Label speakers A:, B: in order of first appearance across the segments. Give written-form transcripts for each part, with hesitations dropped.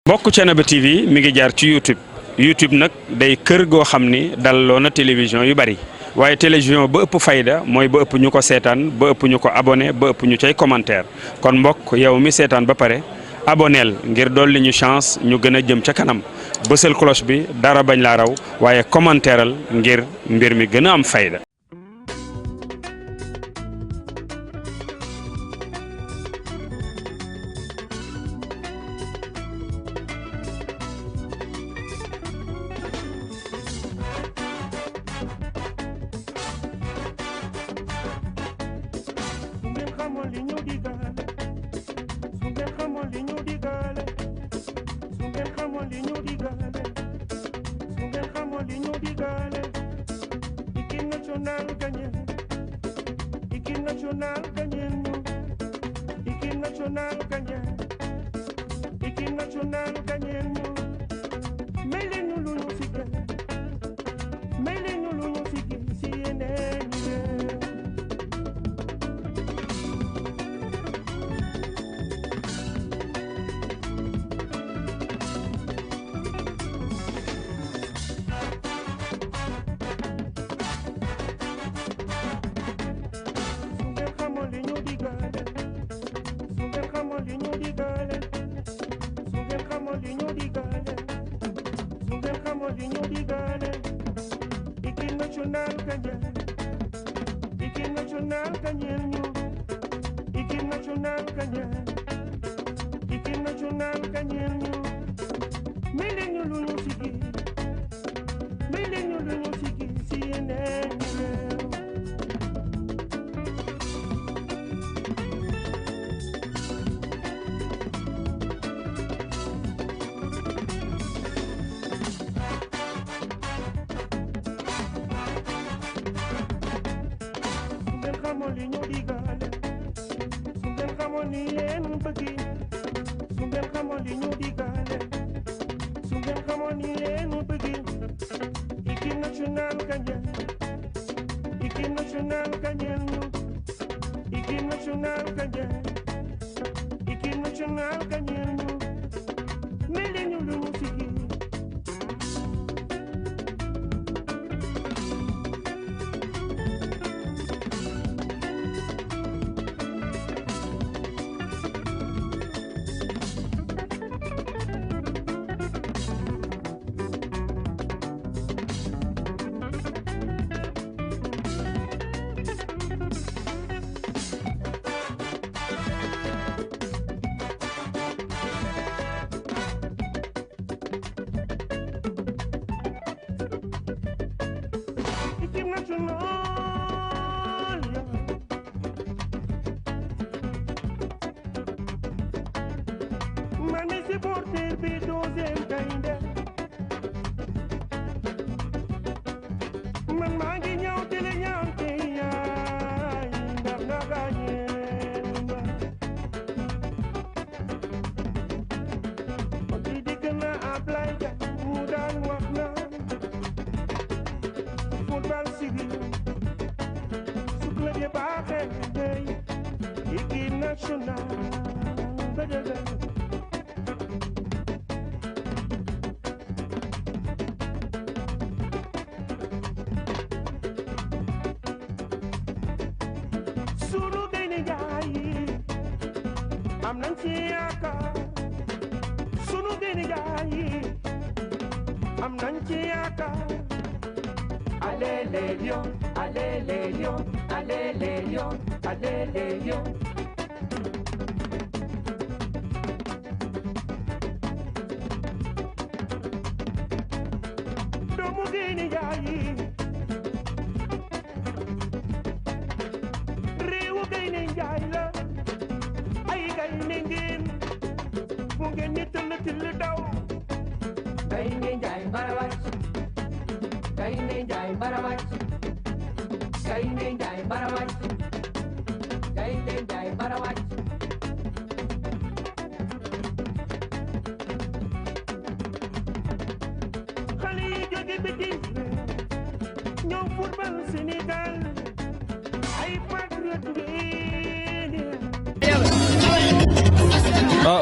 A: mbokk Thiénaba TV mi ngi jaar ci YouTube nag day kër goo xam ni dalloo na télévision yu bari waaye télévision ba ëpp fayda mooy ba ëpp ñu ko seetaan ba ëpp ñu ko abonné ba ëpp ñu cay commentaire kon mbokk yow mi seetaan ba pare aboneel ngir dolli ñu chance ñu gën a jëm ca kanam bësal cloche bi dara bañ laa raw waaye commentaireal ngir mbir mi gën a am fayda.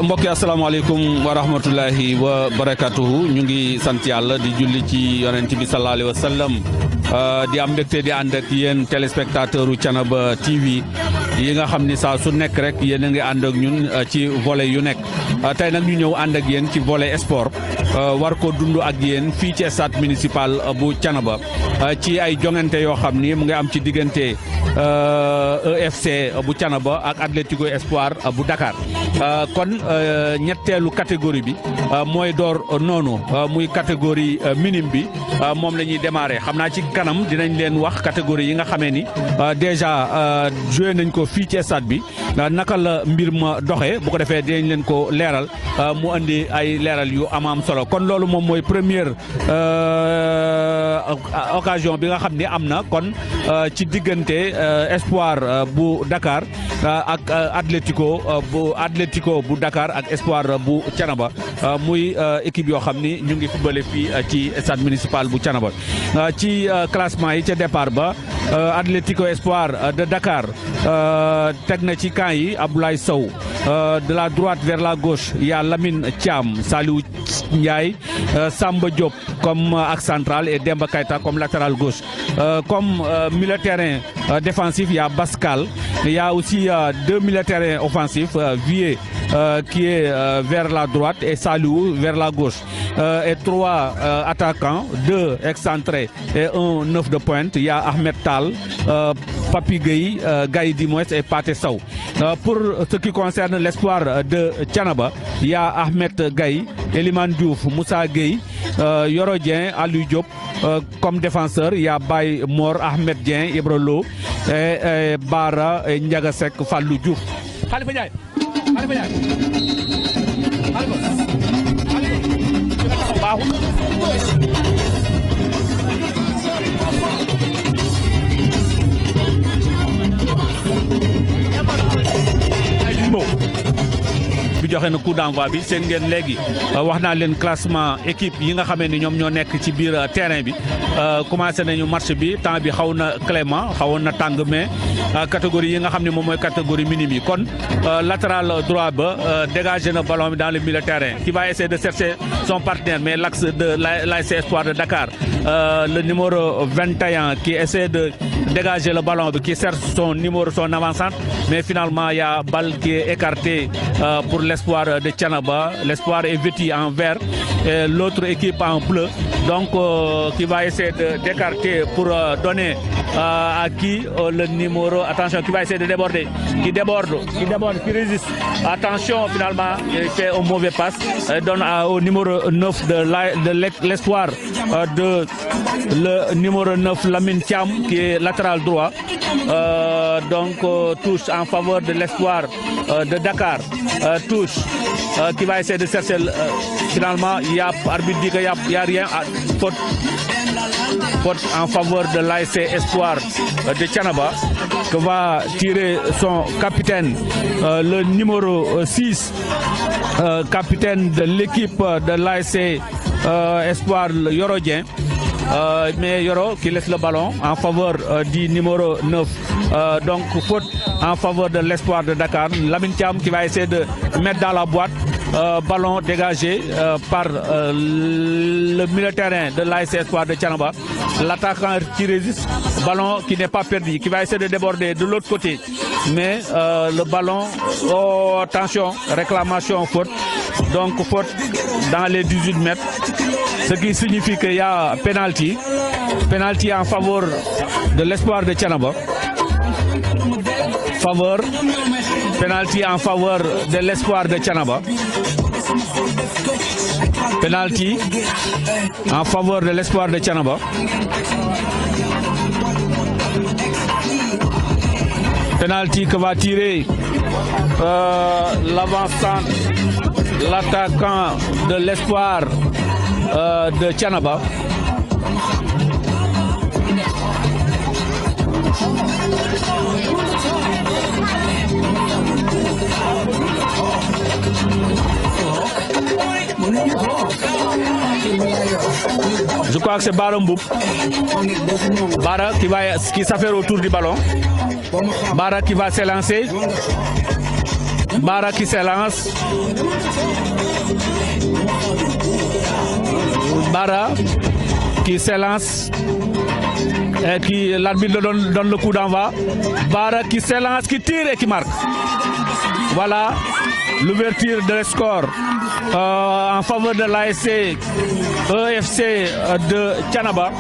B: mbokk yi asalaamaaleykum wa rahmatullahi wa barakatuhu ñu ngi sant yàlla di julli ci yonent bi sallallahu alayhi wa sallam di am mbégte di ànd ak yéen téléspectateur u Thiénaba TV yi nga xam ni saa su nekk rek yéen a ngi ànd ak ñun ci volet yu nekk tey nag ñu ñëw ànd ak yéen ci volet sport war ko dund ak yéen fii ci stade municipal bu Thiénaba ci ay jongante yoo xam ni mu ngi am ci diggante EFC bu Thiénaba ak Atlético Espoir bu Dakar kon ñetteelu catégorie bi mooy door noonu muy catégorie minime bi moom la ñuy démarrer xam naa ci kanam dinañ leen wax catégorie yi nga xamee ni déjà joué nañ ko fii ci stade bi naka la mbir ma doxee bu ko defee dinañ leen ko leeral mu andi ay leeral yu am solo kon loolu moom mooy première occasion bi nga xam ni am na kon ci diggante Espoir bu Dakar ak Atlético bu Dakar ak Espoir bu Thiénaba muy équipe yoo xam ni ñu ngi footballé fii ci stade municipal bu Thiénaba ci classement yi ca départ ba Atlético Espoir de Dakar teg na ci camp yi Abdoulaye Sow de la droite vers la gauche il y a Lamine Thiam, Saliou Ndiaye, Samba Diop comme axe central et Demba Keita comme latéral gauche. Comme milieu de terrain défensif, il y a Pascal. Il y a aussi deux milieux de terrain offensifs, Vier qui est vers la droite et Saliou vers la gauche. Et trois attaquants, deux excentrés et un neuf de pointe. Il y a Ahmed Tal, Papi Gueye, Gaï Dimoes et Pathé Sow. Pour ce qui concerne l'espoir de Thiénaba, il y a Ahmed Gaye, Eliman Diouf, Moussa Gueye, Yoro Dien, Aliou Diop. Comme défenseur, il y a Baye Mor, Ahmed Dien, Ibrolo, et Bara, et Ndiagasek, Fallou Diouf. Khalifa Ndiaye. Khalifa Ndiaye. bi joxe na coup d'envoi bi seen ngeen léegi wax naa leen classement équipe yi nga xamee ni ñoom ñoo nekk ci biir terrain bi commencé nañu match bi temps bi xaw na clément xawoon na tàng mais catégorie yi nga xam ne moom mooy catégorie minime yi kon latéral droit ba dégagé na ballon bi dans le milieu de terrain qui va essayer de chercher son partenaire mais l'axe de l'ASC Espoir de Dakar le numéro 21 qui essaie de dégager le ballon qui cherche son avançante mais finalement il y a balle qui est écartée pour l'espoir de Thiénaba. L'espoir est vêtu en vert et l'autre équipe en bleu donc qui va essayer d'écarter pour donner à qui le numéro, attention, qui va essayer de déborder, qui résiste, attention, finalement il fait un mauvais passe, donne au numéro 9 de l'espoir de le numéro 9 Lamine Thiam qui est latéral droit, donc touche en faveur de l'espoir de Dakar, touche qui va essayer de chercher finalement il y a arbitre dit qu'il y a rien, faute en faveur de l'ASC Espoir de Thiénaba que va tirer son capitaine, le numéro 6, capitaine de l'équipe de l'ASC Espoir, Yoro Dien. Mais Yoro qui laisse le ballon en faveur du numéro 9. Donc faute en faveur de l'espoir de Dakar. Lamine Thiam qui va essayer de mettre dans la boîte. Ballon dégagé par le milieu de terrain de l'ASC Espoir de Thiénaba. L'attaquant qui résiste, ballon qui n'est pas perdu, qui va essayer de déborder de l'autre côté. Mais le ballon, oh, attention, réclamation faute. Donc faute dans les 18 mètres. Ce qui signifie qu'il y a penalty. Penalty en faveur de l'espoir de Thiénaba. Penalty en faveur de l'espoir de Thiénaba. Penalty en faveur de l'espoir de Thiénaba. Penalty que va tirer l'avancant, l'attaquant de l'espoir de Thiénaba. Je crois que c'est Bara Mboup. Bara qui s'affaire autour du ballon. Bara qui va s'élancer. Bara qui s'élance. Bara qui s'élance. Et qui l'arbitre donne le coup d'envoi. Bara qui s'élance, qui tire et qui marque. Voilà l'ouverture de score en faveur de l'ASC EFC de Thiénaba.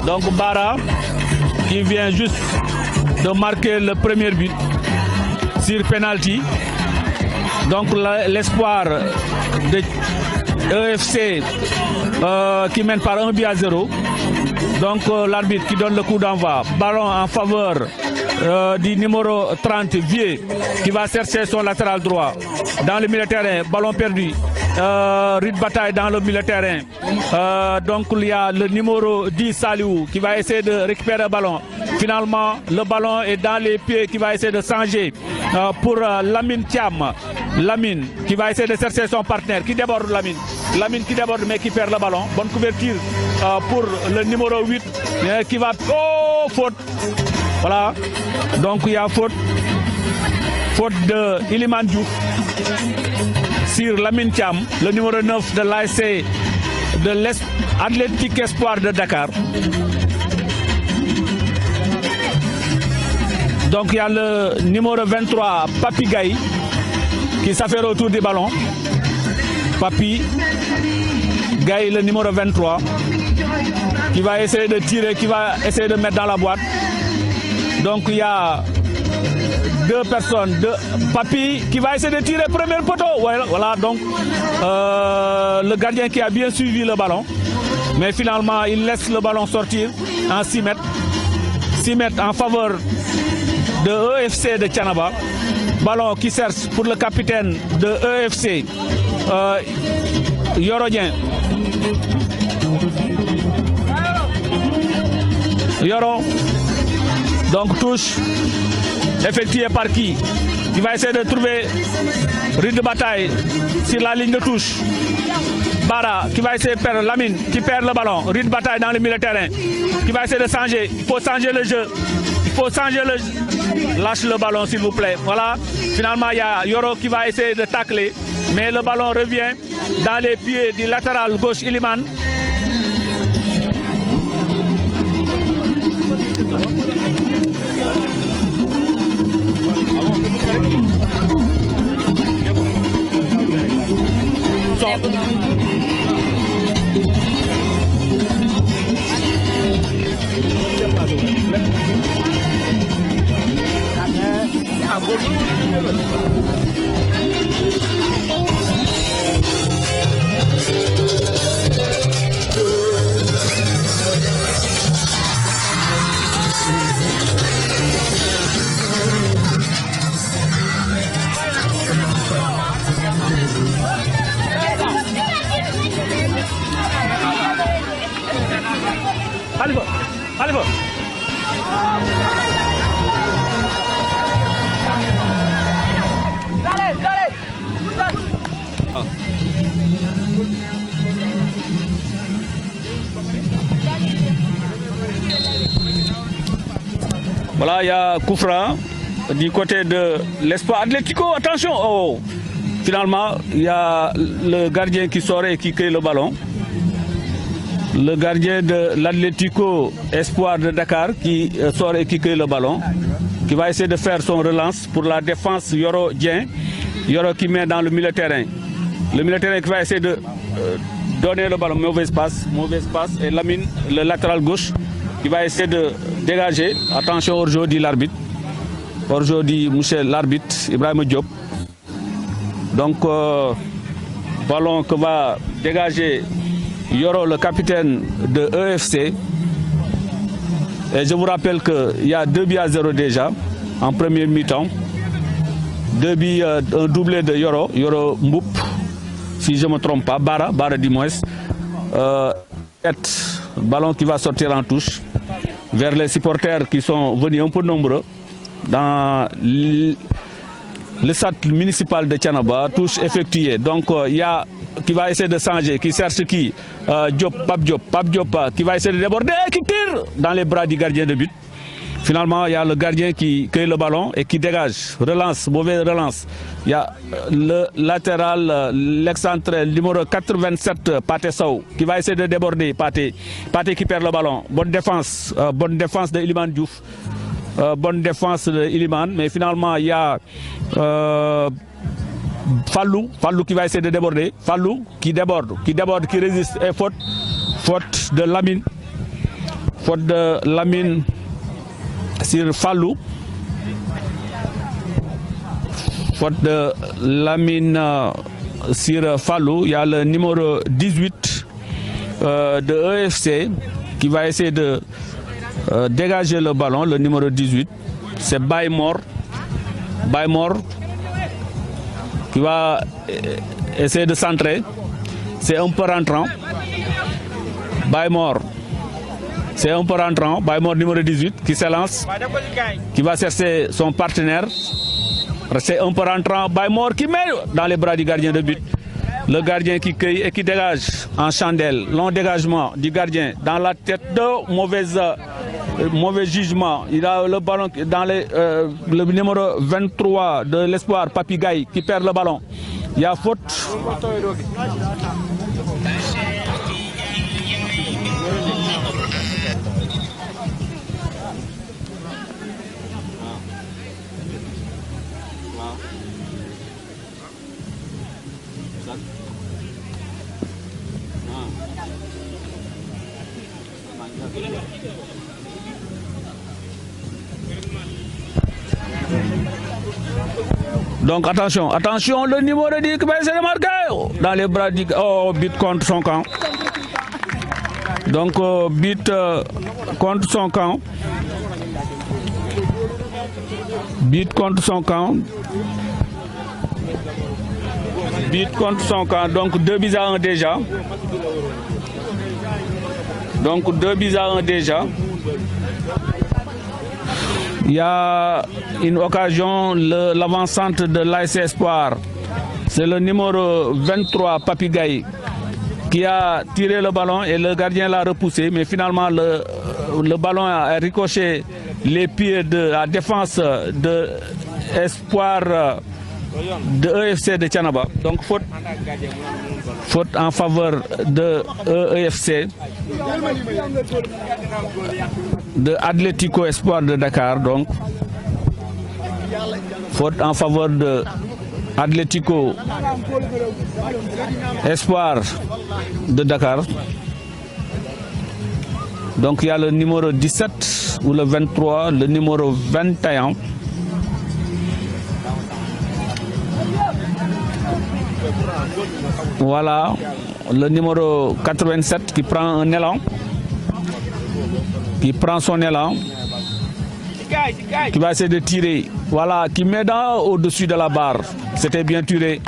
B: Donc Bara qui vient juste de marquer le premier but sur penalty. Donc l'espoir de EFC qui mène par 1-0. Donc l'arbitre qui donne le coup d'envoi. Ballon en faveur du numéro 30, Vieux, qui va chercher son latéral droit dans le milieu de terrain. Ballon perdu. Rythme bataille dans le milieu de terrain. Donc il y a le numéro 10, Saliou, qui va essayer de récupérer le ballon. Finalement, le ballon est dans les pieds, qui va essayer de changer pour Lamine Thiam. Lamine qui va essayer de chercher son partenaire, qui déborde Lamine. Lamine qui déborde mais qui perd le ballon. Bonne couverture pour le numéro 8 qui va... Oh, faute. Voilà. Donc il y a faute. Faute de Iliman Diouf sur Lamine Thiam, le numéro 9 de l'ASC de l'Athlétique Espoir de Dakar. Donc il y a le numéro 23, Papi Gaye, qui s'affaire autour du ballon. Papi Gaye, le numéro 23, qui va essayer de tirer, qui va essayer de mettre dans la boîte. Donc il y a deux personnes, Papi qui va essayer de tirer premier poteau. Voilà, donc le gardien qui a bien suivi le ballon. Mais finalement, il laisse le ballon sortir en 6 mètres. 6 mètres en faveur de EFC de Thiénaba. Ballon qui cherche pour le capitaine de EFC, Yorodien. Yoro. Donc touche effectuée par qui va essayer de trouver rythme de bataille sur la ligne de touche. Bara qui va essayer de perdre, Lamine qui perd le ballon, rythme de bataille dans le milieu de terrain, qui va essayer de changer. Il faut changer le jeu. Il faut changer le jeu. Lâche le ballon s'il vous plaît. Voilà. Finalement il y a Yoro qui va essayer de tacler, mais le ballon revient dans les pieds du latéral gauche Iliman. Allez, voilà, il y a Koufra du côté de l'Espoir Atlético. Attention, oh. Finalement, il y a le gardien qui sort et qui crée le ballon. Le gardien de l'Atlético Espoir de Dakar qui sort et qui crée le ballon, qui va essayer de faire son relance pour la défense Yoro Dien. Yoro qui met dans le milieu de terrain. Le milieu de terrain qui va essayer de donner le ballon, mauvais passe. Et Lamine, le latéral gauche, qui va essayer de dégager. Attention aujourd'hui l'arbitre. Aujourd'hui, monsieur l'arbitre, Ibrahim Diop. Donc, ballon que va dégager Yoro, le capitaine de EFC. Et je vous rappelle qu'il y a 2-0 déjà en première mi-temps. 2 buts, un doublé de Yoro Mboup, si je ne me trompe pas, Bara du moins. Ballon qui va sortir en touche vers les supporters qui sont venus un peu nombreux dans le stade municipal de Thiénaba. Touche effectuée. Donc il y a qui va essayer de changer, qui cherche qui Pape Diop qui va essayer de déborder, qui tire dans les bras du gardien de but. Finalement, il y a le gardien qui cueille le ballon et qui dégage. Relance, mauvaise relance. Il y a le latéral, l'excentré, numéro 87, Pathé Sow, qui va essayer de déborder. Pathé qui perd le ballon. Bonne défense de Iliman Diouf. Bonne défense de Iliman. Mais finalement, il y a Fallou qui va essayer de déborder. Fallou qui déborde, qui résiste. Et faute de Lamine. Faute de Lamine sur Fallou. Faute de Lamine sur Fallou. Il y a le numéro 18 de EFC qui va essayer de dégager le ballon. Le numéro 18, c'est Baymor qui va essayer de centrer. C'est un peu rentrant. Baymor, c'est un peu rentrant. Baymor numéro 18 qui s'élance, qui va chercher son partenaire. C'est un peu rentrant. Baymor qui met dans les bras du gardien de but. Le gardien qui cueille et qui dégage en chandelle. Long dégagement du gardien dans la tête de mauvais jugement. Il a le ballon dans le numéro 23 de l'espoir, Papi Gaye, qui perd le ballon. Il y a faute. Donc attention, le numéro 10 qui va essayer de marquer dans les bras du... Oh, but contre son camp. Donc but contre son camp. But contre son camp. But contre son camp. Donc 2-1 déjà. Donc 2-1 déjà. Il y a une occasion, l'avant-centre de l'AS Espoir. C'est le numéro 23, Papi Gaye, qui a tiré le ballon et le gardien l'a repoussé. Mais finalement, le ballon a ricoché les pieds de la défense de Espoir de EFC de Thiénaba. Donc faute en faveur de EFC. De Atlético Espoir de Dakar, donc faute en faveur de Atlético Espoir de Dakar. Donc il y a le numéro 17 ou le 23, le numéro 21. Voilà, le numéro 87 qui prend un élan. Qui prend son élan, qui va essayer de tirer, voilà, qui met au-dessus de la barre. C'était bien tiré,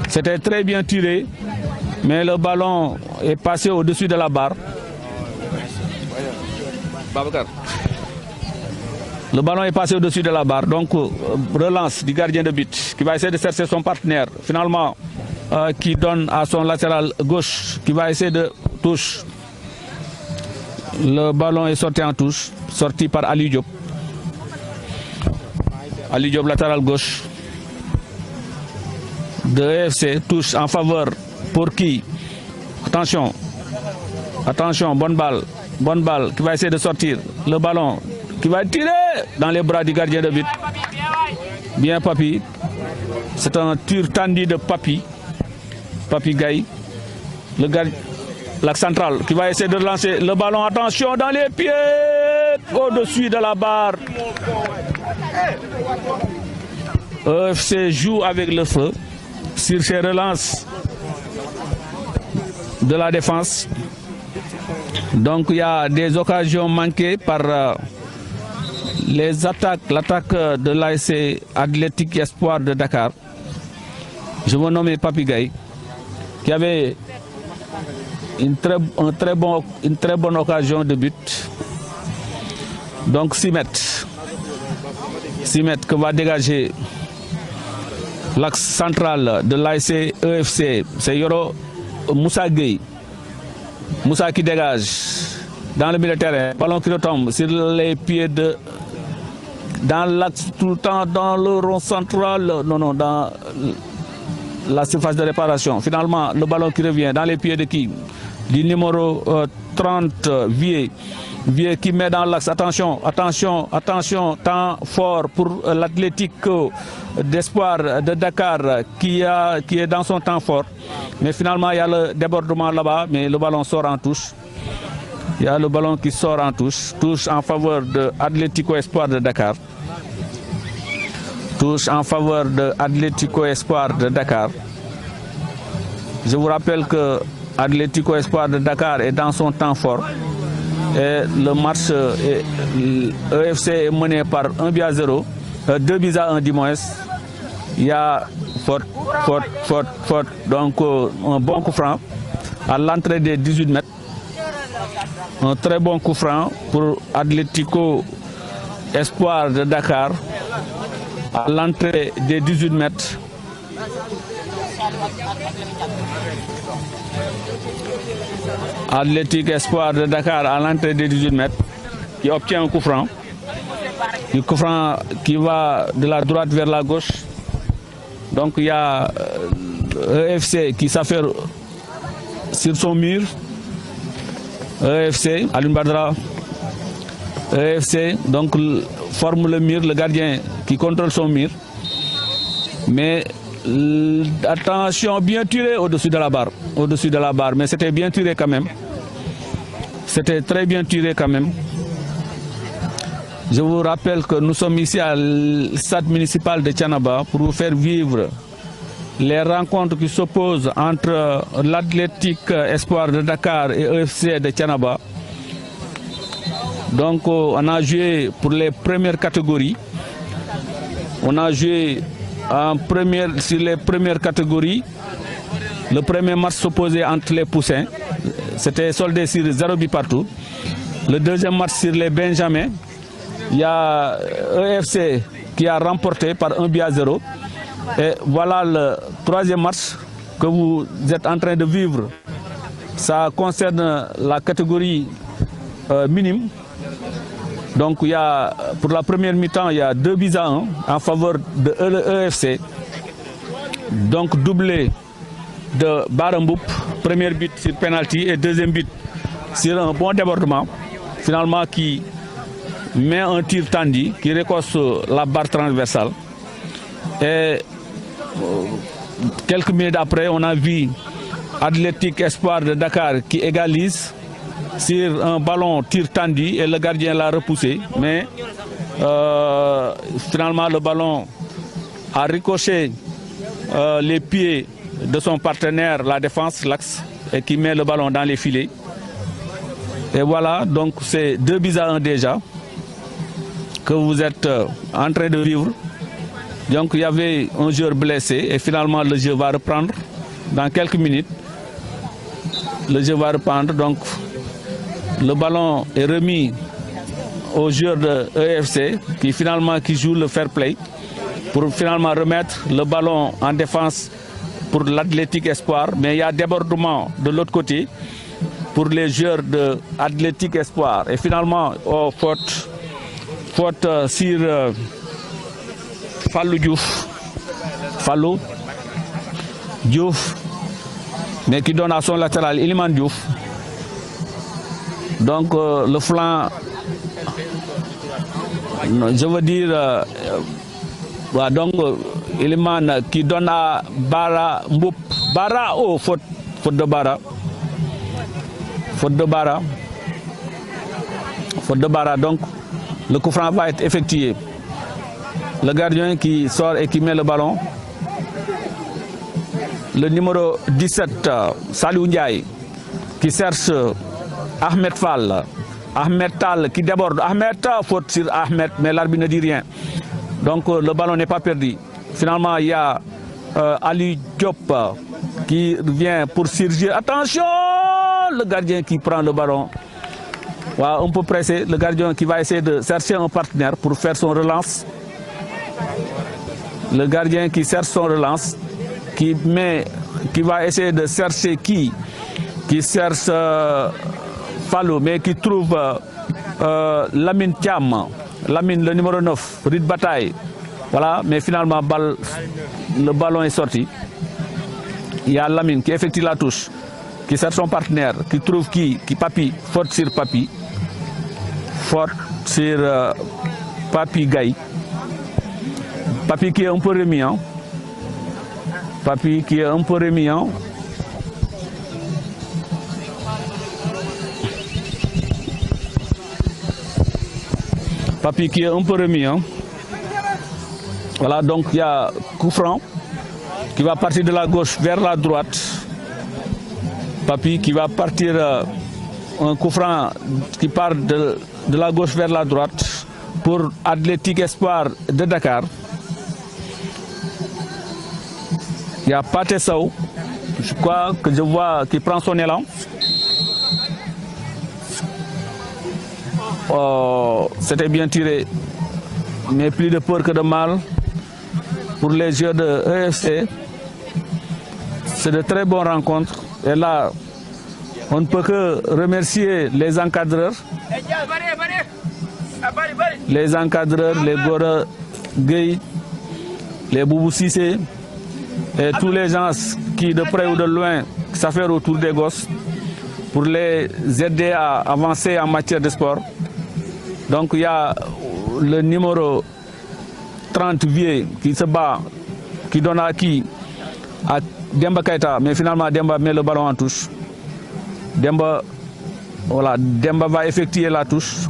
B: c'était très bien tiré, mais le ballon est passé au-dessus de la barre. Le ballon est passé au-dessus de la barre, donc relance du gardien de but, qui va essayer de chercher son partenaire, finalement, qui donne à son latéral gauche, qui va essayer de toucher. Le ballon est sorti en touche, sorti par Ali Diop. Ali Diop, latéral gauche de EFC, touche en faveur pour qui? Attention, bonne balle qui va essayer de sortir. Le ballon qui va tirer dans les bras du gardien de but. Bien Papi, c'est un tir tendu de Papi Gaye. Le gardien. L'axe central qui va essayer de lancer le ballon. Attention dans les pieds au-dessus de la barre. EFC joue avec le feu sur ces relances de la défense. Donc il y a des occasions manquées par les attaques. L'attaque de l'AS Athlétique Espoir de Dakar. Je me nomme Papi Gaye, qui avait une très bonne occasion de but. Donc 6 mètres que va dégager l'axe central de l'AS EFC. C'est Yoro Moussa Gueye. Moussa qui dégage dans le milieu de terrain. Ballon qui retombe sur les pieds de dans l'axe tout le temps, dans le rond central, non, dans la surface de réparation. Finalement, le ballon qui revient dans les pieds de qui? Du numéro 30, Vier qui met dans l'axe. Attention, temps fort pour l'Atlético d'Espoir de Dakar qui est dans son temps fort. Mais finalement, il y a le débordement là-bas, mais le ballon sort en touche. Il y a le ballon qui sort en touche. Touche en faveur de Atlético Espoir de Dakar. Touche en faveur de Atlético Espoir de Dakar. Je vous rappelle que Atlético Espoir de Dakar est dans son temps fort. Et le match EFC est mené par 1-0, 2-1 du moins. Il y a faute. Donc un bon coup franc à l'entrée des 18 mètres. Un très bon coup franc pour Atlético Espoir de Dakar à l'entrée des 18 mètres. Atlético Espoir de Dakar à l'entrée des 18 mètres qui obtient un coup franc. Un coup franc qui va de la droite vers la gauche. Donc il y a EFC qui s'affaire sur son mur. EFC, Alioune Badara, EFC, donc forme le mur, le gardien qui contrôle son mur. Mais attention, bien tiré au-dessus de la barre, mais c'était bien tiré quand même. C'était très bien tiré quand même. Je vous rappelle que nous sommes ici à stade municipal de Thiénaba pour vous faire vivre les rencontres qui s'opposent entre l'Athletic Espoir de Dakar et EFC de Thiénaba. Donc on a joué pour les premières catégories. On a joué sur les premières catégories. Le premier match s'opposait entre les poussins. C'était soldé sur 0 but partout. Le deuxième match sur les Benjamins. Il y a EFC qui a remporté par 1-0. Et voilà le troisième match que vous êtes en train de vivre. Ça concerne la catégorie minime. Donc il y a, pour la première mi-temps, il y a 2-1 en faveur de l'EFC. Donc doublé de Baramboup, premier but sur penalty et deuxième but sur un bon débordement. Finalement qui met un tir tendu, qui récosse la barre transversale. Et quelques minutes après, on a vu Athletic Espoir de Dakar qui égalise sur un ballon tir tendu et le gardien l'a repoussé. Mais finalement, le ballon a ricoché les pieds de son partenaire, la défense, l'axe, et qui met le ballon dans les filets. Et voilà, donc c'est 2-1 déjà que vous êtes en train de vivre. Donc il y avait un joueur blessé et finalement le jeu va reprendre dans quelques minutes. Le jeu va reprendre, donc le ballon est remis au joueur de EFC qui joue le fair play pour finalement remettre le ballon en défense pour l'Athletic Espoir. Mais il y a débordement de l'autre côté pour les joueurs de l'Athletic Espoir. Et finalement, faute sur Fallou Diouf, mais qui donne à son latéral Iliman Diouf. Donc le flanc, je veux dire, donc Iliman qui donne à Bara Mboup. Faute de Bara. Faute de Bara, donc le coup franc va être effectué. Le gardien qui sort et qui met le ballon. Le numéro 17, Salou Ndiaye, qui cherche Ahmed Fall. Ahmed Tal qui déborde. Faute sur Ahmed, mais l'arbitre ne dit rien. Donc le ballon n'est pas perdu. Finalement, il y a Ali Diop qui vient pour surgir. Attention, le gardien qui prend le ballon. Voilà, on peut presser. Le gardien qui va essayer de chercher un partenaire pour faire son relance. Le gardien qui cherche son relance, qui va essayer de chercher qui cherche Fallou, mais qui trouve Lamine Thiam. Lamine, le numéro 9, Rit Bataille. Voilà, mais finalement, le ballon est sorti. Il y a Lamine qui effectue la touche, qui sert son partenaire, qui trouve qui Papi, faute sur Papi. Faute sur Papi Gaï. Papi qui est un peu remis. Hein. Papi qui est un peu remis. Hein. Papi qui est un peu remis. Hein. Voilà, donc il y a coup franc qui va partir de la gauche vers la droite. Papi qui va partir un coup franc qui part de la gauche vers la droite pour Athletic Espoir de Dakar. Il y a Pathé Sow, je crois que je vois qui prend son élan. Oh, c'était bien tiré, mais plus de peur que de mal pour les jeux de EFC. C'est de très bonnes rencontres. Et là, on ne peut que remercier les encadreurs. Les encadreurs, les Gora Gueye, les Boubou Sissé et tous les gens qui, de près ou de loin, s'affairent autour des gosses pour les aider à avancer en matière de sport. Donc il y a le numéro 30 Vieux qui se bat, qui donne à qui? À Demba Keita, mais finalement Demba met le ballon en touche. Demba, voilà, Demba va effectuer la touche.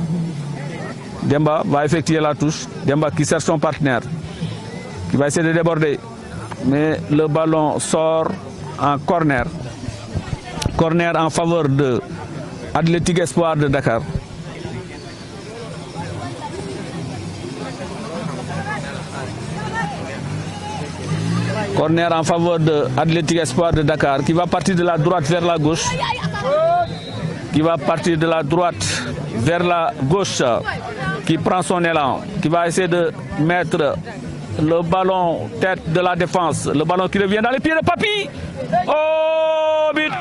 B: Demba va effectuer la touche. Demba qui sert son partenaire, qui va essayer de déborder. Mais le ballon sort en corner. Corner en faveur de Athletic Espoir de Dakar. Corner en faveur de Athletic Espoir de Dakar qui va partir de la droite vers la gauche. Qui va partir de la droite vers la gauche. Qui prend son élan. Qui va essayer de mettre le ballon tête de la défense. Le ballon qui revient dans les pieds de Papi. Oh, but!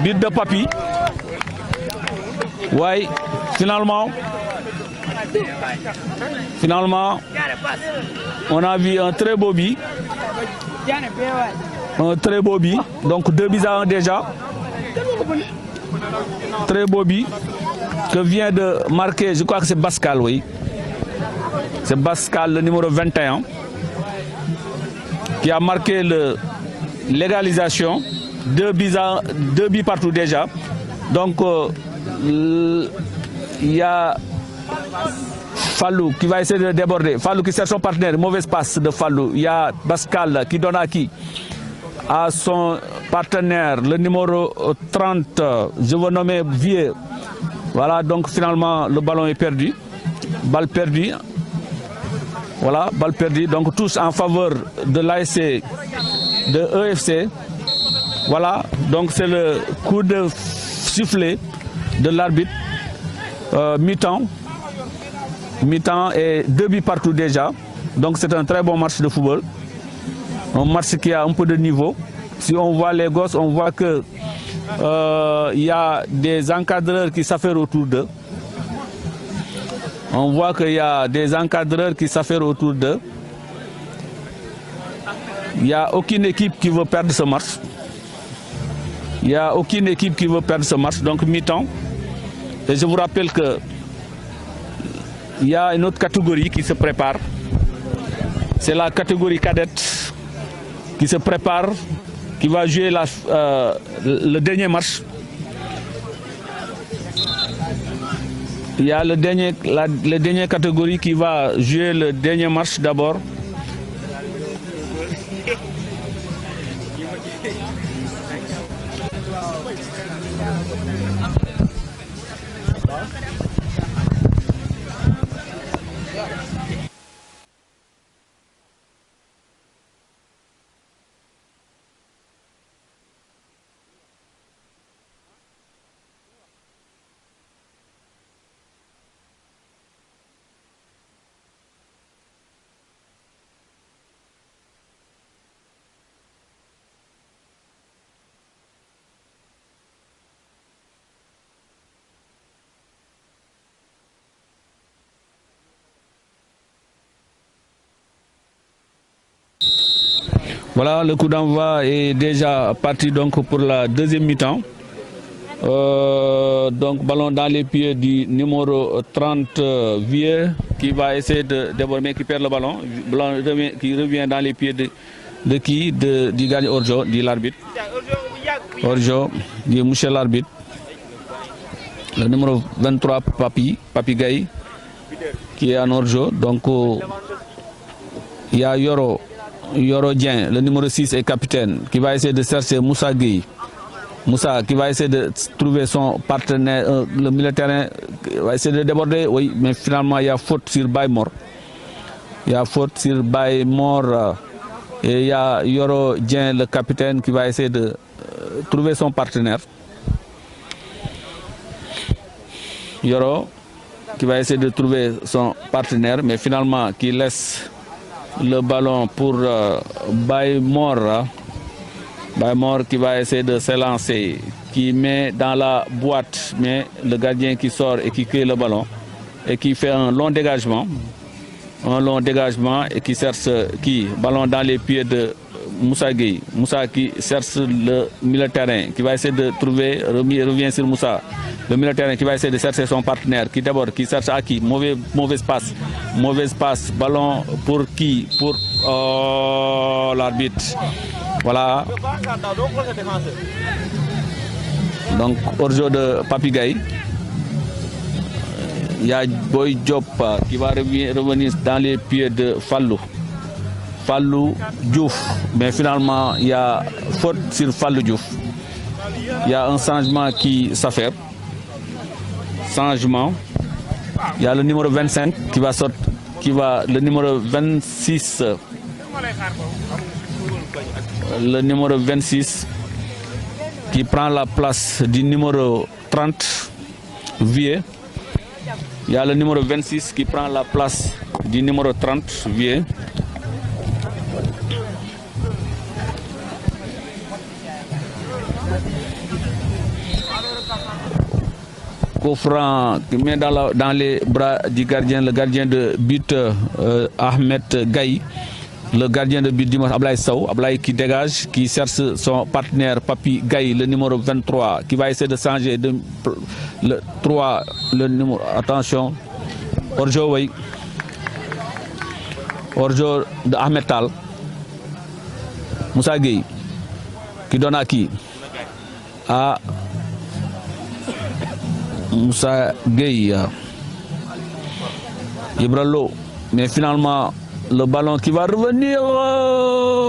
B: But de Papi. Ouais, finalement, on a vu un très beau but. Un très beau but. Donc 2-1 déjà. Très beau but que vient de marquer, je crois que c'est Pascal, oui. C'est Pascal, le numéro 21, qui a marqué l'égalisation. 2 buts partout déjà. Donc il y a Fallou qui va essayer de déborder. Fallou qui cherche son partenaire. Mauvaise passe de Fallou. Il y a Pascal qui donne à qui? À son partenaire, le numéro 30. Je veux nommer Vieux. Voilà, donc finalement le ballon est perdu. Balle perdue. Voilà, balle perdue. Donc tous en faveur de l'ASC de EFC. Voilà, donc c'est le coup de sifflet de l'arbitre. Mi-temps. Mi-temps et 2 buts partout déjà. Donc c'est un très bon match de football. Un match qui a un peu de niveau. Si on voit les gosses, on voit que y a des encadreurs qui s'affairent autour d'eux. On voit qu'il y a des encadreurs qui s'affairent autour d'eux. Il n'y a aucune équipe qui veut perdre ce match. Il n'y a aucune équipe qui veut perdre ce match. Donc mi-temps. Et je vous rappelle que il y a une autre catégorie qui se prépare. C'est la catégorie cadette qui se prépare, qui va jouer le dernier match. Il y a la dernière catégorie qui va jouer le dernier match d'abord. Voilà, le coup d'envoi est déjà parti donc pour la deuxième mi-temps. Donc ballon dans les pieds du numéro 30 Vieux qui va essayer de déborder, mais qui perd le ballon. Ballon qui revient dans les pieds de qui du gardien Orjo, de l'arbitre. Orjo, du monsieur l'arbitre. Le numéro 23 Papi Gaye qui est en Orjo. Donc il y a Yoro Dien, le numéro 6 est capitaine, qui va essayer de chercher Moussa Gueye. Moussa qui va essayer de trouver son partenaire, le militaire va essayer de déborder, oui, mais finalement il y a faute sur Baymor. Il y a faute sur Baymor et il y a Yoro Dien, le capitaine, qui va essayer de trouver son partenaire. Yoro qui va essayer de trouver son partenaire, mais finalement qui laisse le ballon pour Baymor. Baymor qui va essayer de s'élancer, qui met dans la boîte, mais le gardien qui sort et qui crée le ballon et qui fait un long dégagement et qui cherche ballon dans les pieds de Moussa Gueye. Moussa qui cherche le milieu de terrain, qui va essayer de trouver, revient sur Moussa. Le milieu de terrain qui va essayer de chercher son partenaire, qui d'abord qui cherche à qui, mauvaise passe, ballon pour qui, pour l'arbitre. Voilà. Donc, hors-jeu de Papi Gaye. Il y a Boy Diop qui va revenir dans les pieds de Fallou Diouf. Mais finalement, il y a faute sur Fallou Diouf. Il y a un changement qui s'affaire. Changement. Il y a le numéro 25 qui va sortir, le numéro 26. Le numéro 26 qui prend la place du numéro 30 Vieux. Il y a le numéro 26 qui prend la place du numéro 30 Vieux. Kofran qui met dans les bras du gardien, le gardien de but Ahmed Gaye. Le gardien de but dimanche, Ablaye Sow, Ablaye qui dégage, qui cherche son partenaire Papi Gaye, le numéro 23, qui va essayer de changer le 3, le numéro, attention, Orjo, oui. Orjo de Ahmed Tal, Moussa Gueye, qui donne à qui? À Moussa Gueye, Ibralo, mais finalement, le ballon qui va revenir,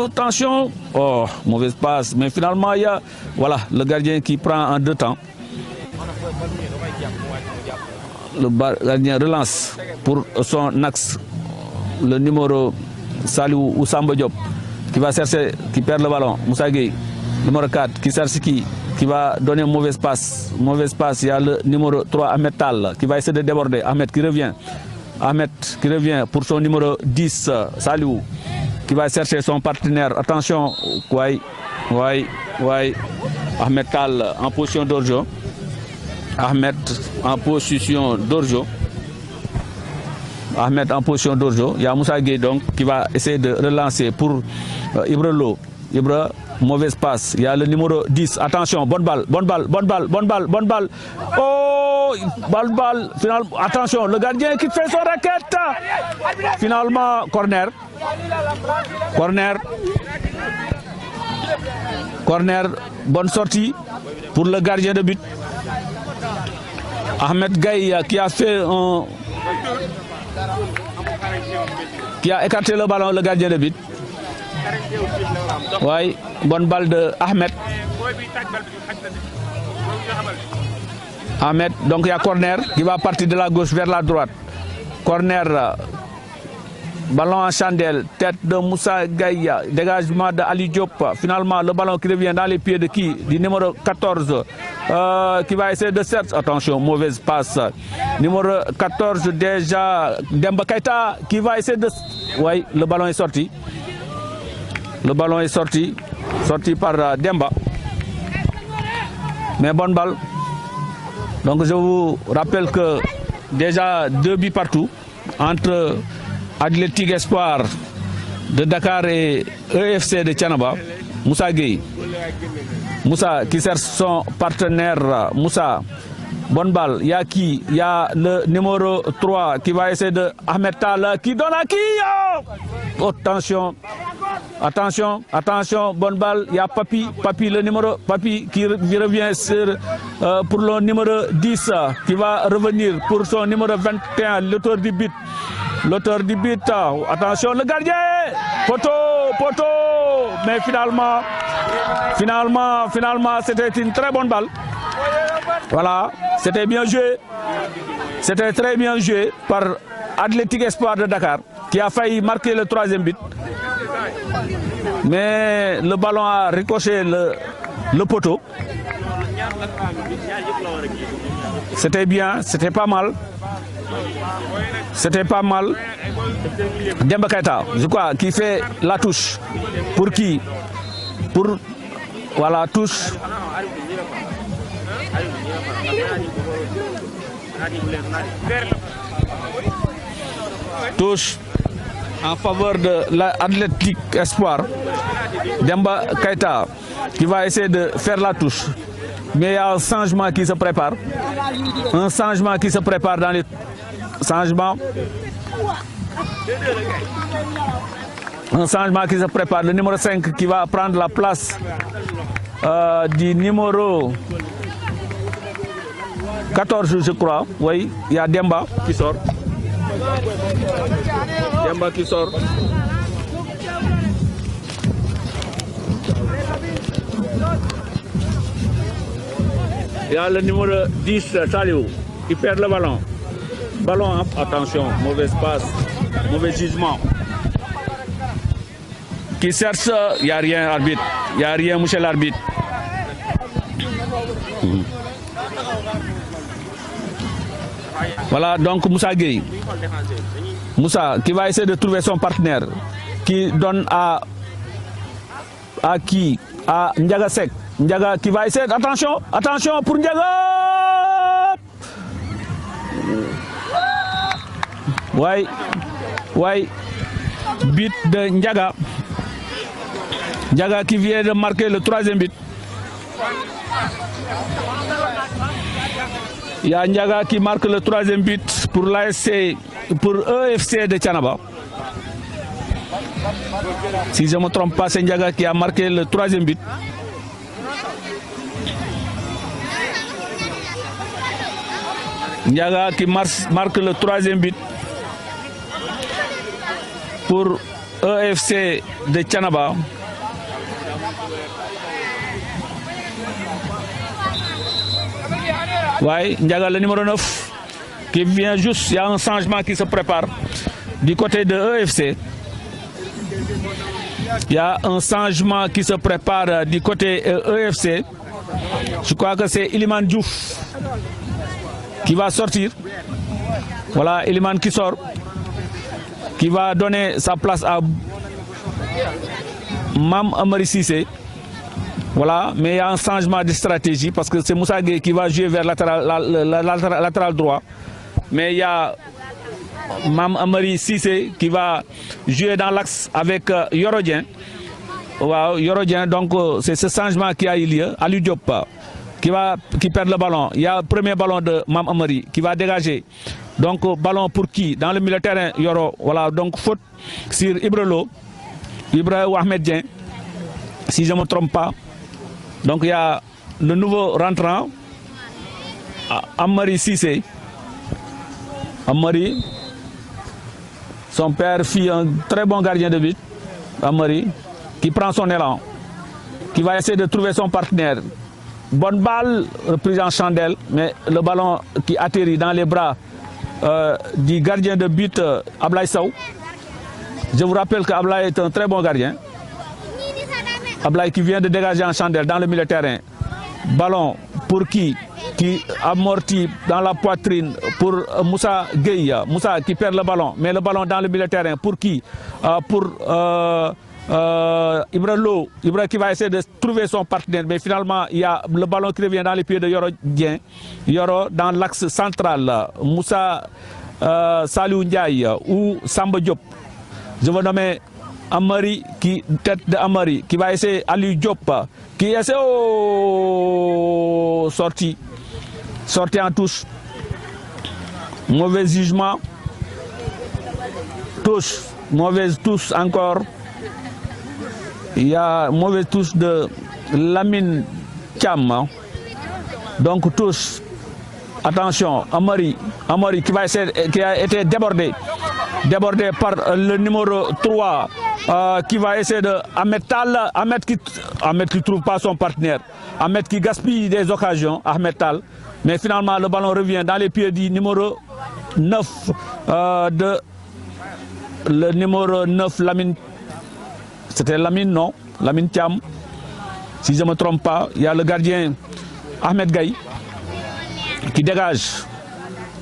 B: attention, oh, mauvaise passe, mais finalement il y a, voilà, le gardien qui prend en deux temps. Le gardien relance pour son axe, le numéro Salou Oussamba Diop, qui va chercher, qui perd le ballon, Moussa Gueye, numéro 4, qui cherche qui va donner une mauvaise passe, il y a le numéro 3, Ahmed Tal, qui va essayer de déborder, Ahmed qui revient pour son numéro 10, Salou, qui va chercher son partenaire. Attention, Ahmed Tal en position d'Orjo. Ahmed en position d'Orjo. Il y a Moussa Gueye donc qui va essayer de relancer pour Ibrelo. Ibra, mauvaise passe. Il y a le numéro 10. Attention, bonne balle. Oh, balle. Finalement, attention, le gardien qui fait son raquette. Finalement, corner. Bonne sortie pour le gardien de but. Ahmed Gaye qui a écarté le ballon, le gardien de but. Oui, bonne balle de Ahmed. Donc il y a corner qui va partir de la gauche vers la droite. Corner, ballon en chandelle, tête de Moussa Gaye, dégagement de Ali Diop. Finalement, le ballon qui revient dans les pieds de qui? Du numéro 14, qui va essayer de chercher. Attention, mauvaise passe. Numéro 14 déjà, Demba Keita, qui va essayer de... Oui, le ballon est sorti. Sorti par Demba. Mais bonne balle. Donc je vous rappelle que déjà 2 buts partout entre Athletic Espoir de Dakar et EFC de Thiénaba, Moussa Gueye. Moussa qui cherche son partenaire, Moussa. Bonne balle, il y a qui? Il y a le numéro 3 qui va essayer de Ahmed Tal qui donne à qui? Oh, attention, attention, attention, bonne balle, il y a Papi, le numéro Papi qui revient sur, pour le numéro 10 qui va revenir pour son numéro 21, l'auteur du but. L'auteur du but, attention, le gardien, poteau, mais finalement, c'était une très bonne balle. Voilà, c'était bien joué. C'était très bien joué par Athletic Espoir de Dakar qui a failli marquer le 3e but. Mais le ballon a ricoché le poteau. C'était bien, c'était pas mal. C'était pas mal. Demba Keita, je crois, qui fait la touche. Pour qui? Pour... Voilà, touche. Touche en faveur de l'Athletic Espoir. Demba Keita qui va essayer de faire la touche. Mais il y a un changement qui se prépare. Un changement qui se prépare dans les changements. Un changement qui se prépare. Le numéro 5 qui va prendre la place du numéro 14, je crois. Oui, il y a Demba qui sort. Demba qui sort. Il y a le numéro 10, Saliou, qui perd le ballon. Ballon, attention, mauvais passe, mauvais jugement. Qui cherche, il n'y a rien, arbitre. Il n'y a rien, monsieur l'arbitre. Voilà, donc Moussa Gueye. Moussa qui va essayer de trouver son partenaire. Qui donne à qui? À Ndiaga Seck. Ndiaga qui va essayer. Attention, attention pour Ndiaga. Ouais, ouais. But de Ndiaga. Ndiaga qui vient de marquer le 3e but. Il y a Ndiaga qui marque le 3e but pour l'ASC, pour EFC de Thiénaba. Si je ne me trompe pas, c'est Ndiaga qui a marqué le 3e but. Ndiaga qui marque le 3e but pour EFC de Thiénaba. Ouais, Ndiaga le numéro 9 qui vient juste, il y a un changement qui se prépare du côté de EFC. Il y a un changement qui se prépare du côté EFC. Je crois que c'est Iliman Diouf qui va sortir. Voilà, Iliman qui sort, qui va donner sa place à Mam Amari Cissé. Voilà, mais il y a un changement de stratégie parce que c'est Moussa Gueye qui va jouer vers latéral droit. Mais il y a Mam Amari Cissé qui va jouer dans l'axe avec Yorodien. Wow, Yorodien, donc c'est ce changement qui a eu lieu. Ali Diop qui perd le ballon. Il y a le premier ballon de Mam Amari qui va dégager. Donc ballon pour qui? Dans le milieu de terrain, Yoro. Voilà, donc faute sur Ibrelo, Ibrahim Ahmedien, si je ne me trompe pas. Donc il y a le nouveau rentrant, Amari Cissé. Amari, son père fit un très bon gardien de but. Amari, qui prend son élan, qui va essayer de trouver son partenaire. Bonne balle, reprise en chandelle, mais le ballon qui atterrit dans les bras du gardien de but Ablaye Sow. Je vous rappelle qu'Ablaye est un très bon gardien. Ablaye qui vient de dégager en chandelle dans le milieu de terrain. Ballon pour qui amortit dans la poitrine pour Moussa Gueye. Moussa qui perd le ballon, mais le ballon dans le milieu de terrain pour qui? Pour Ibrahim qui va essayer de trouver son partenaire, mais finalement il y a le ballon qui revient dans les pieds de Yoro Dien. Yoro dans l'axe central. Moussa Saliou Ndiaye ou Samba Diop. Je veux nommer Amari qui tête de Amari qui va essayer Ali Diop qui essaie sortie en touche, mauvais jugement, touche, mauvaise touche encore. Il y a mauvaise touche de Lamine Thiam, donc touche. Attention, Amari qui va essayer, qui a été débordé par le numéro 3 qui va essayer de Ahmed Tal. Ahmed qui ne trouve pas son partenaire. Ahmed qui gaspille des occasions, Ahmed Tal. Mais finalement, le ballon revient dans les pieds du numéro 9 le numéro 9, Lamine. C'était Lamine, non? Lamine Thiam. Si je ne me trompe pas, il y a le gardien Ahmed Gaye qui dégage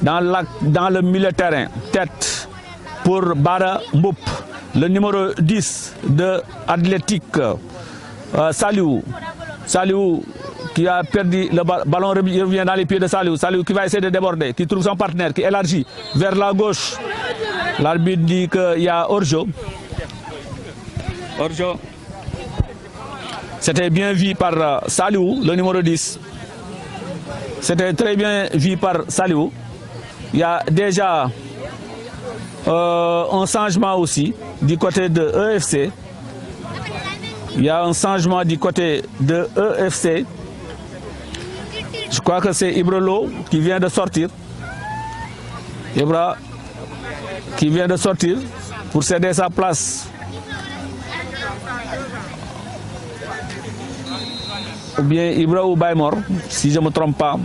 B: dans le milieu de terrain. Tête pour Bara Mboup, le numéro 10 de Athletic. Saliou qui a perdu le ballon, revient dans les pieds de Saliou. Saliou qui va essayer de déborder, qui trouve son partenaire, qui élargit vers la gauche. L'arbitre dit qu'il y a hors-jeu. C'était bien vu par Saliou, le numéro 10. C'était très bien vu par Saliou. Il y a déjà un changement aussi du côté de EFC. Il y a un changement du côté de EFC. Je crois que c'est Ibrelo qui vient de sortir. Ibra qui vient de sortir pour céder sa place. Ou bien Ibra ou Baymor, si je ne me trompe pas.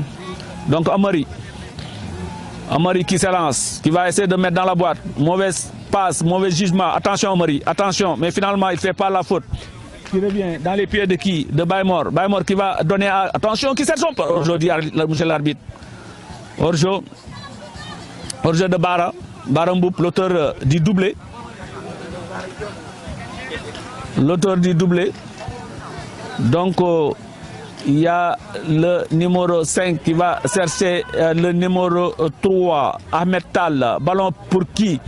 B: Donc Amari qui s'élance, qui va essayer de mettre dans la boîte. Mauvaise passe, mauvais jugement. Attention Amari, attention. Mais finalement, il ne fait pas la faute. Qui revient dans les pieds de qui? De Baymor. Baymor qui va donner à... Attention, qui cherche son... Aujourd'hui, monsieur l'arbitre. Hors-jeu de Bara Mboup, l'auteur du doublé. Donc, il y a le numéro 5 qui va chercher le numéro 3, Ahmed Tal. Ballon pour qui?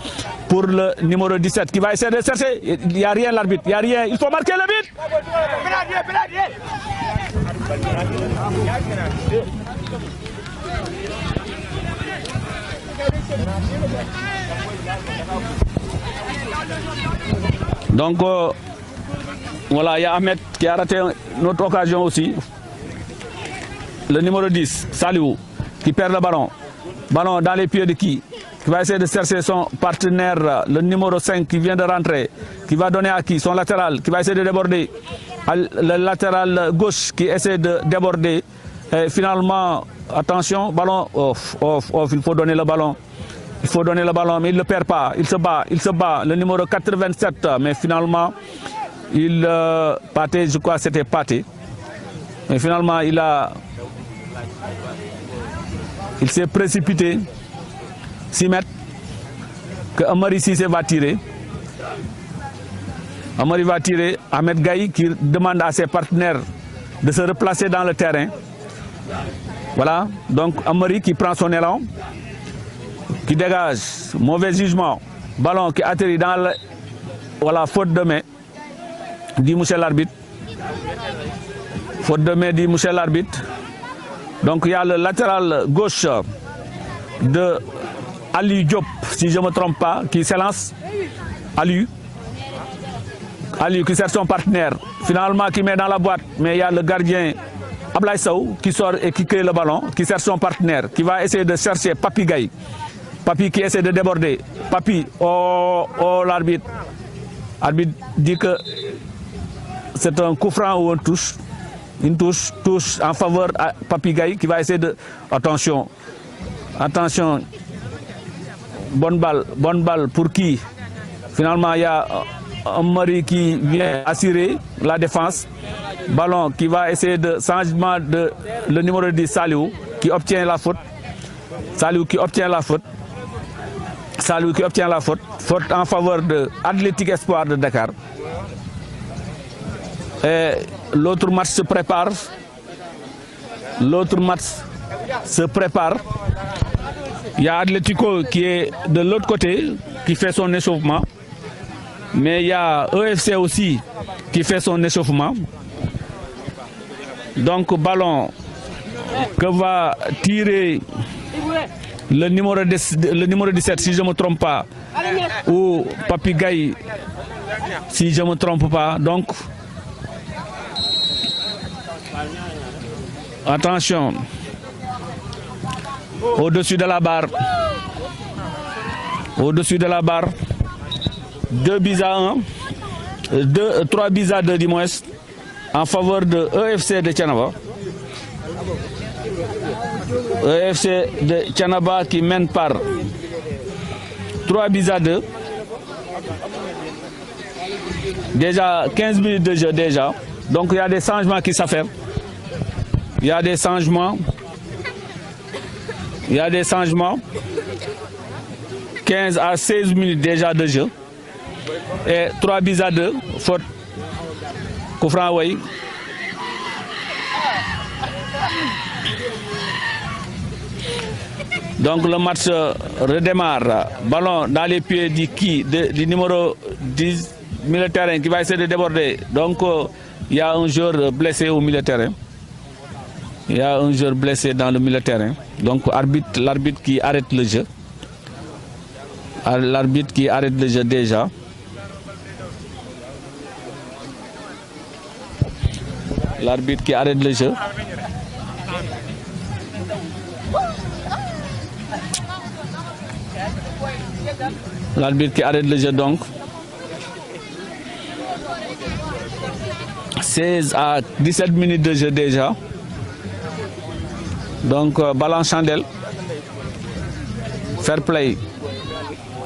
B: Pour le numéro 17 qui va essayer de chercher. Il n'y a rien, l'arbitre. Il n'y a rien. Il faut marquer le but. Donc, voilà, il y a Ahmed qui a raté notre occasion aussi. Le numéro 10, Saliou, qui perd le ballon. Ballon dans les pieds de qui? Qui va essayer de chercher son partenaire, le numéro 5 qui vient de rentrer. Qui va donner à qui? Son latéral, qui va essayer de déborder. Le latéral gauche qui essaie de déborder. Et finalement, attention, ballon off. Il faut donner le ballon. Mais il ne le perd pas. Il se bat. Le numéro 87, mais finalement, Pathé, je crois que c'était Pathé. Mais finalement, il s'est précipité. 6 mètres. Que Amari Cissé va tirer. Ahmed Gaye qui demande à ses partenaires de se replacer dans le terrain. Voilà. Donc Amari qui prend son élan. Qui dégage. Mauvais jugement. Ballon qui atterrit dans le... Voilà, faute de main. Dit monsieur l'arbitre. Donc il y a le latéral gauche de Ali Diop, si je ne me trompe pas, qui s'élance. Ali qui cherche son partenaire. Finalement qui met dans la boîte. Mais il y a le gardien Ablaye Sow qui sort et qui crée le ballon, qui cherche son partenaire, qui va essayer de chercher Papi Gaye. Papi qui essaie de déborder. Papi, l'arbitre. L'arbitre dit que c'est un coup franc ou une touche en faveur de Papi Gaye qui va essayer de... Attention. Bonne balle pour qui? Finalement, il y a Amari qui vient assurer la défense. Ballon qui va essayer de changement de le numéro 10, Saliou, qui obtient la faute. Faute en faveur de Athletic Espoir de Dakar. Et l'autre match se prépare. Il y a Atletico qui est de l'autre côté, qui fait son échauffement. Mais il y a EFC aussi qui fait son échauffement. Donc ballon que va tirer le numéro 17 si je ne me trompe pas, ou Papi Gaye si je ne me trompe pas. Donc attention, au-dessus de la barre, 2 buts à 1, 3 buts à 2 du moins, en faveur de EFC de Thiénaba. EFC de Thiénaba qui mène par 3 buts à 2. Déjà 15 minutes de jeu déjà. Donc il y a des changements qui s'affairent. Il y a des changements. 15 à 16 minutes déjà de jeu. Et 3 buts à 2. Faute. Coup franc, oui. Donc le match redémarre. Ballon dans les pieds du numéro 10 milieu de terrain qui va essayer de déborder. Donc il y a un joueur blessé au milieu de terrain. Il y a un joueur blessé dans le milieu de terrain. Donc l'arbitre qui arrête le jeu. L'arbitre qui arrête le jeu déjà. L'arbitre qui arrête le jeu. L'arbitre qui arrête le jeu donc. 16 à 17 minutes de jeu déjà. Donc ballon chandelle. Fair play.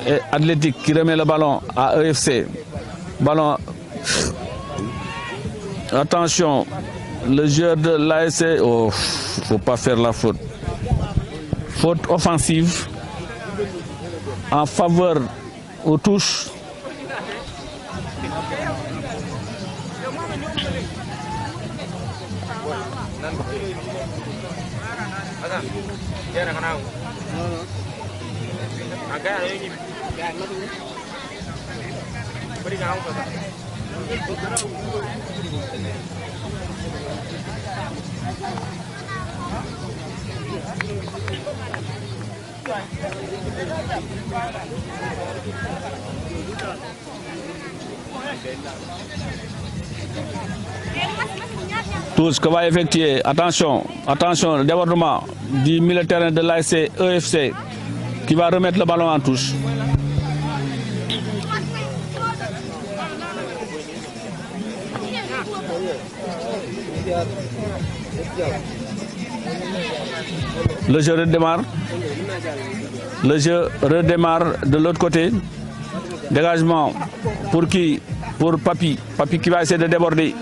B: Et Athlétique qui remet le ballon à EFC. Ballon. Attention. Le joueur de l'ASC. Oh, faut pas faire la faute. Faute offensive. En faveur aux touches. Touche que va effectuer, attention, le débordement du milieu de terrain de l'ASC EFC qui va remettre le ballon en touche. Le jeu redémarre de l'autre côté. Dégagement pour qui? Pour Papi. Papi qui va essayer de déborder.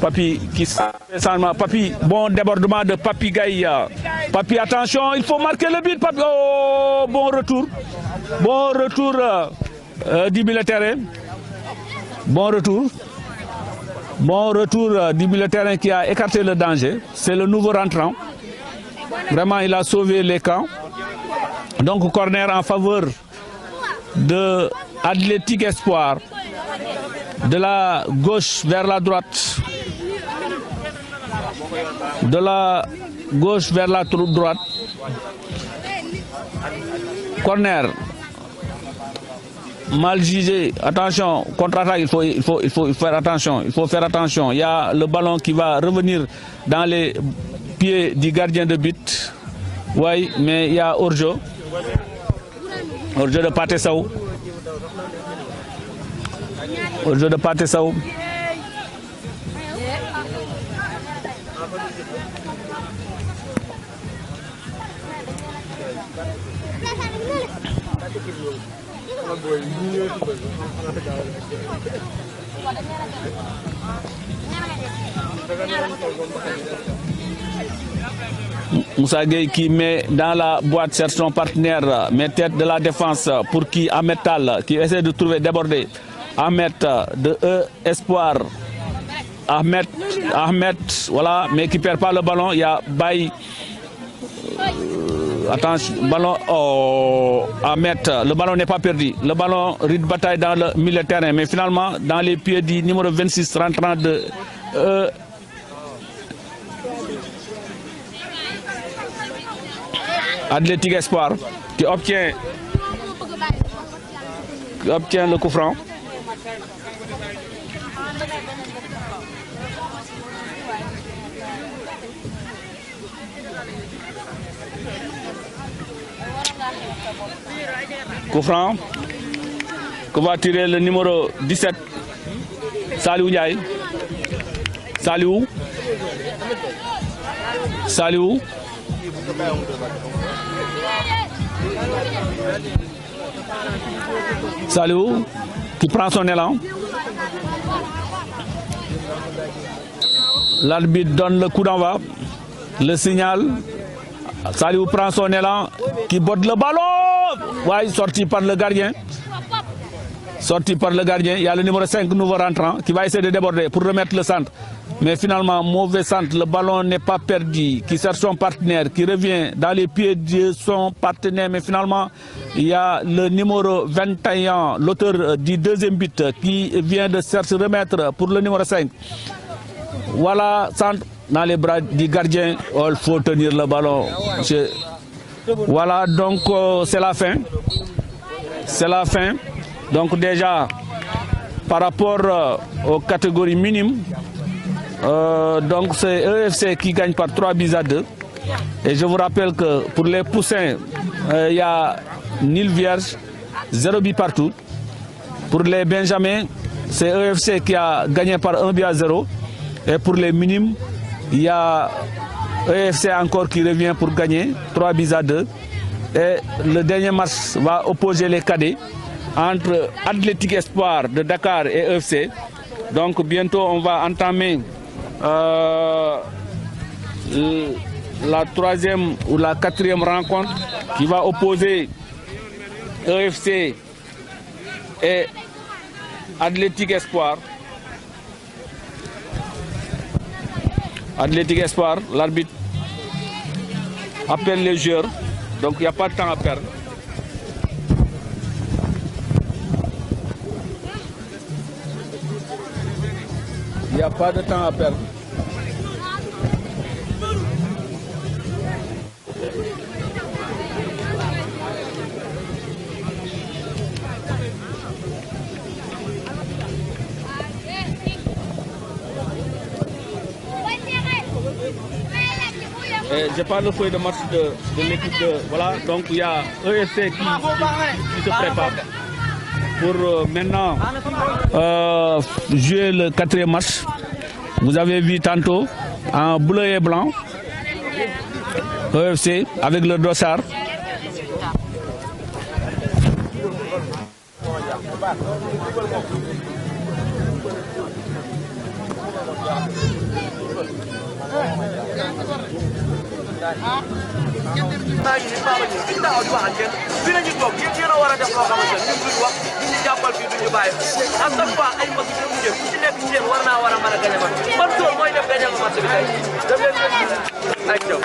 B: Papi qui Papi, bon débordement de Papi Gaye. Papi, attention, il faut marquer le but. Papi, oh, bon retour du milieu de terrain. Bon retour du milieu de terrain qui a écarté le danger. C'est le nouveau rentrant. Vraiment, il a sauvé les camps. Donc, corner en faveur de Athlétique Espoir. De la gauche vers la droite. De la gauche vers la droite. Corner. Mal jugé. Attention, contre-attaque, il faut faire attention. Il faut faire attention. Il y a le ballon qui va revenir dans les pieds du gardien de but. Oui, mais il y a hors-jeu. Hors-jeu de Pathé Sow. Hors-jeu de Pathé Sow. Moussa Gueye qui met dans la boîte son partenaire, mais tête de la défense pour qui Ahmed Tal qui essaie de trouver déborder. Ahmed de Espoir. Ahmed, voilà, mais qui perd pas le ballon. Il y a Baye attention, ballon à mettre. Le ballon n'est pas perdu. Le ballon rite bataille dans le milieu de terrain. Mais finalement, dans les pieds du numéro 26 rentrant de Athletic Espoir qui obtient le coup franc. Coup franc que va tirer le numéro 17 Saliou Ndiaye. Saliou qui prend son élan. L'arbitre donne le coup d'envoi, le signal. Saliou prend son élan, qui botte le ballon. Ouais, sorti par le gardien. Il y a le numéro 5, nouveau rentrant, qui va essayer de déborder pour remettre le centre. Mais finalement, mauvais centre, le ballon n'est pas perdu, qui cherche son partenaire, qui revient dans les pieds de son partenaire. Mais finalement, il y a le numéro 21, l'auteur du deuxième but, qui vient de se remettre pour le numéro 5. Voilà, centre dans les bras du gardien. Oh, il faut tenir le ballon. Voilà, donc c'est la fin. Donc déjà, par rapport aux catégories minimes, donc c'est EFC qui gagne par 3-2. Et je vous rappelle que pour les poussins, il y a nil vierge, 0 but partout. Pour les benjamins, c'est EFC qui a gagné par 1-0. Et pour les minimes, il y a EFC encore qui revient pour gagner 3-2. Et le dernier match va opposer les cadets entre Athletic Espoir de Dakar et EFC. Donc bientôt on va entamer la troisième ou la quatrième rencontre qui va opposer EFC et Athletic Espoir. L'arbitre appelle les joueurs, donc il n'y a pas de temps à perdre. Il n'y a pas de temps à perdre. J'ai pas le feuille de match de l'équipe de... Voilà, donc il y a EFC qui se prépare pour maintenant jouer le quatrième match. Vous avez vu tantôt en bleu et blanc EFC avec le dossard.
C: maa ngi nii Baba Diouf biñ taxaw di wax ak yéen fii la ñu toog yéen a war a def loo xamante ne ñun duñ wax ñu ñu jàppal fii duñ ñu bàyyi à chaque fois ay mbokk yi ñu jëm ku ci nekk ci yéen war naa war a mën a gañe match ban tool mooy def gañe match bi tey daf leen ngeen gis ak jëw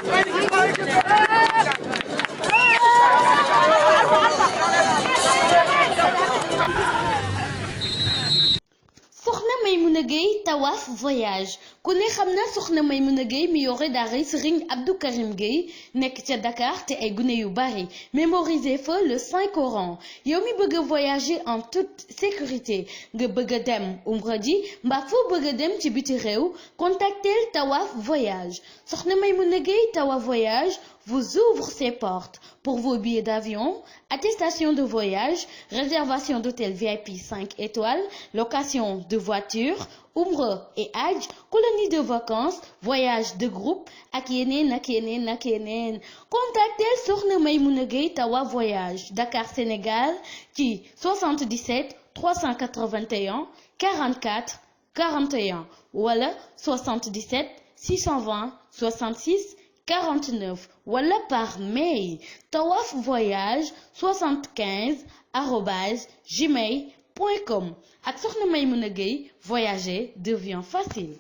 D: Soxna Maymouna Gueye Tawaf Voyage ku ne xam na Soxna Maymouna Gueye mi yore daara Serigne Abdou Karim Gueye nekk ca Dakar te ay gune yu bari mémoriser fa le Saint-Coran yow mi bëgg a voyager en toute sécurité nga bëgg a dem umra ji mbaa foo bëgg a dem ci biti réew contactel Tawaf Voyage Soxna Maymouna Gueye Tawaf Voyage vous ouvre ses portes pour vos billets d'avion, attestation de voyage, réservation d'hôtel VIP 5 étoiles, location de voiture, umra et hajj, colonie de vacances, voyage de groupe, ak yeneen. Contactez Soxna Maymouna Gueye Tawaf Voyage, Dakar Sénégal, ci 77 381 44 41 wala 77 620 66 49 wala par mail tawafvoyage75@gmail.com ak Soxna Maymouna Gueye voyager devient facile.